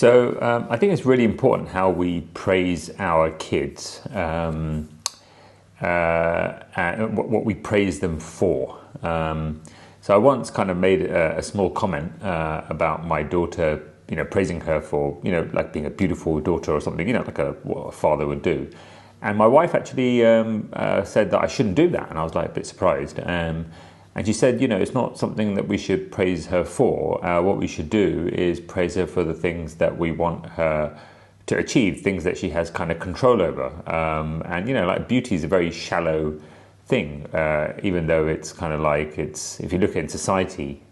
I think it's really important how we praise our kids, and what we praise them for. So I once kind of made a small comment about my daughter, praising her for, like being a beautiful daughter or something, like what a father would do. And my wife actually said that I shouldn't do that, and I was like a bit surprised. And she said, it's not something that we should praise her for. What we should do is praise her for the things that we want her to achieve, things that she has kind of control over. And, like beauty is a very shallow thing, even though it's kind of like if you look at society,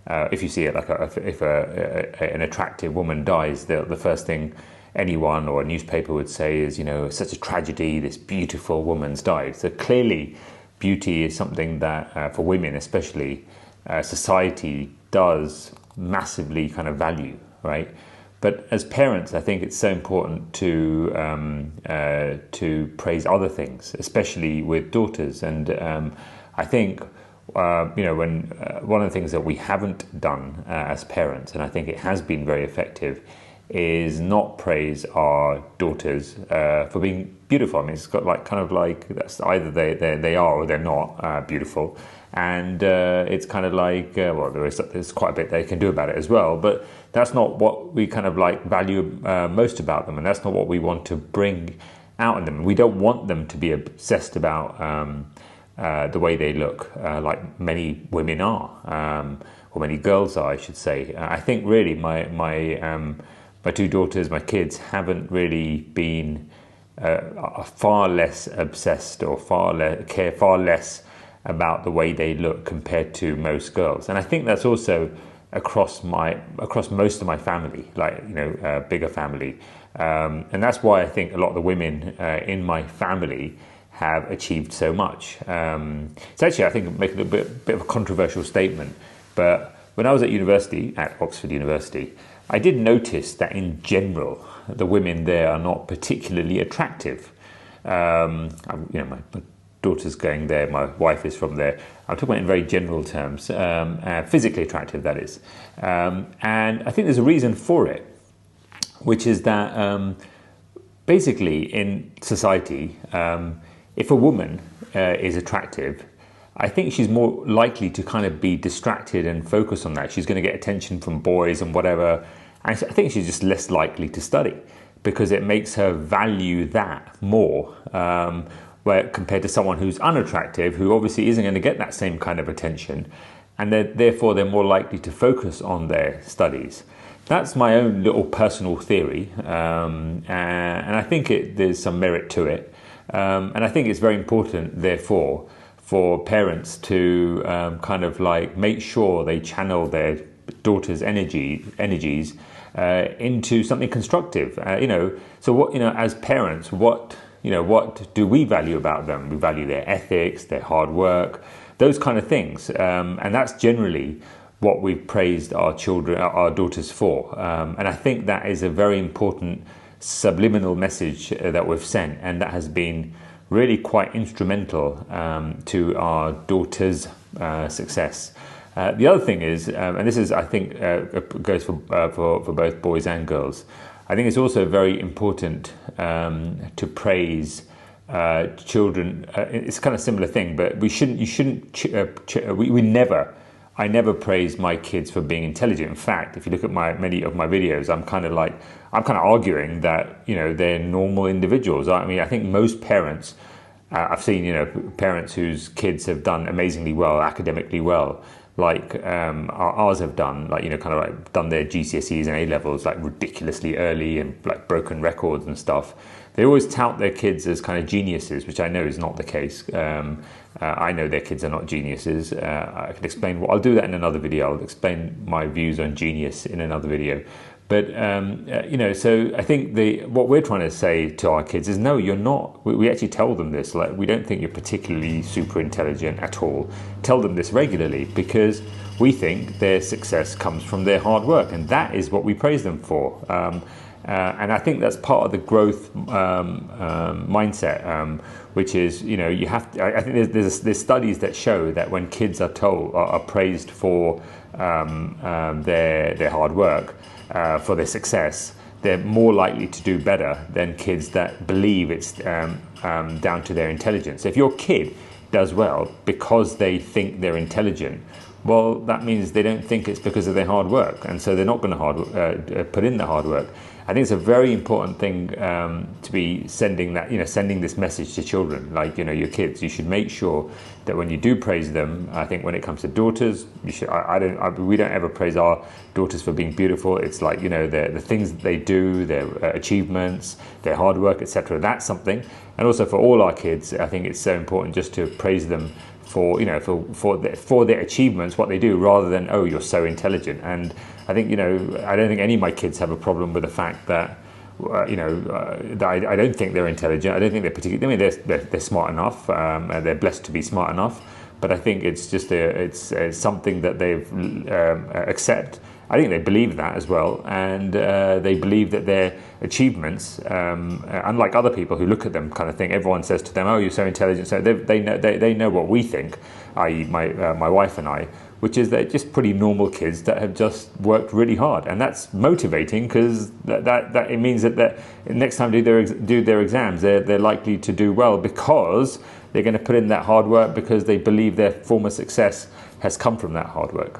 if you see it like if an attractive woman dies, the first thing anyone or a newspaper would say is, such a tragedy, this beautiful woman's died. So clearly, beauty is something that, for women especially, society does massively kind of value, right? But as parents, I think it's so important to praise other things, especially with daughters. And I think, when one of the things that we haven't done as parents, and I think it has been very effective, is not praise our daughters for being beautiful. I mean, it's got that's either they are or they're not beautiful, and it's kind of like there's quite a bit they can do about it as well. But that's not what we kind of value most about them, and that's not what we want to bring out in them. We don't want them to be obsessed about the way they look, like many women are, or many girls are, I should say. I think really my two daughters, my kids, haven't really been far less obsessed or care far less about the way they look compared to most girls. And I think that's also across most of my family, bigger family. And that's why I think a lot of the women in my family have achieved so much. It's actually, I think, making a bit of a controversial statement, but when I was at university, at Oxford University, I did notice that in general, the women there are not particularly attractive. My daughter's going there, my wife is from there. I'm talking about in very general terms, physically attractive, that is. And I think there's a reason for it, which is that basically in society, if a woman is attractive, I think she's more likely to kind of be distracted and focus on that. She's going to get attention from boys and whatever. And I think she's just less likely to study because it makes her value that more, where compared to someone who's unattractive, who obviously isn't going to get that same kind of attention. And therefore, they're more likely to focus on their studies. That's my own little personal theory. And I think there's some merit to it. And I think it's very important, therefore, for parents to make sure they channel their daughters' energies into something constructive. So what as parents, what do we value about them? We value their ethics, their hard work, those kind of things, and that's generally what we've praised our daughters for. And I think that is a very important subliminal message that we've sent, and that has been really quite instrumental to our daughters' success. The other thing is, and this is, I think, goes for both boys and girls. I think it's also very important to praise children. It's kind of a similar thing, but I never praise my kids for being intelligent. In fact, if you look at many of my videos, I'm kind of arguing that they're normal individuals. I mean, I think most parents, I've seen parents whose kids have done amazingly well, academically well, like ours have done, done their GCSEs and A levels ridiculously early and broken records and stuff. They always tout their kids as kind of geniuses, which I know is not the case. I know their kids are not geniuses. I can explain. I'll do that in another video. I'll explain my views on genius in another video. But so I think what we're trying to say to our kids is, no, you're not. We actually tell them this. We don't think you're particularly super intelligent at all. Tell them this regularly, because we think their success comes from their hard work, and that is what we praise them for. And I think that's part of the growth mindset, which is, you have to, I think there's studies that show that when kids are praised for their hard work, for their success, they're more likely to do better than kids that believe it's down to their intelligence. If your kid does well because they think they're intelligent, well, that means they don't think it's because of their hard work, and so they're not going to put in the hard work. I think it's a very important thing to be sending this message to children, like, your kids. You should make sure that when you do praise them, I think when it comes to daughters, you should. We don't ever praise our daughters for being beautiful. It's like, the things that they do, their achievements, their hard work, etc. That's something. And also for all our kids, I think it's so important just to praise them for their achievements, what they do, rather than, oh, you're so intelligent. And I think, I don't think any of my kids have a problem with the fact that, that I don't think they're intelligent. I don't think they're particularly, they're smart enough, and they're blessed to be smart enough. But I think it's just it's something that they've accept. I think they believe that as well, and they believe that their achievements, unlike other people who look at them kind of think, everyone says to them, "Oh, you're so intelligent." So they know what we think, i.e., my wife and I, which is they're just pretty normal kids that have just worked really hard, and that's motivating because that it means that next time they do their exams, they're likely to do well because they're going to put in that hard work, because they believe their form of success has come from that hard work.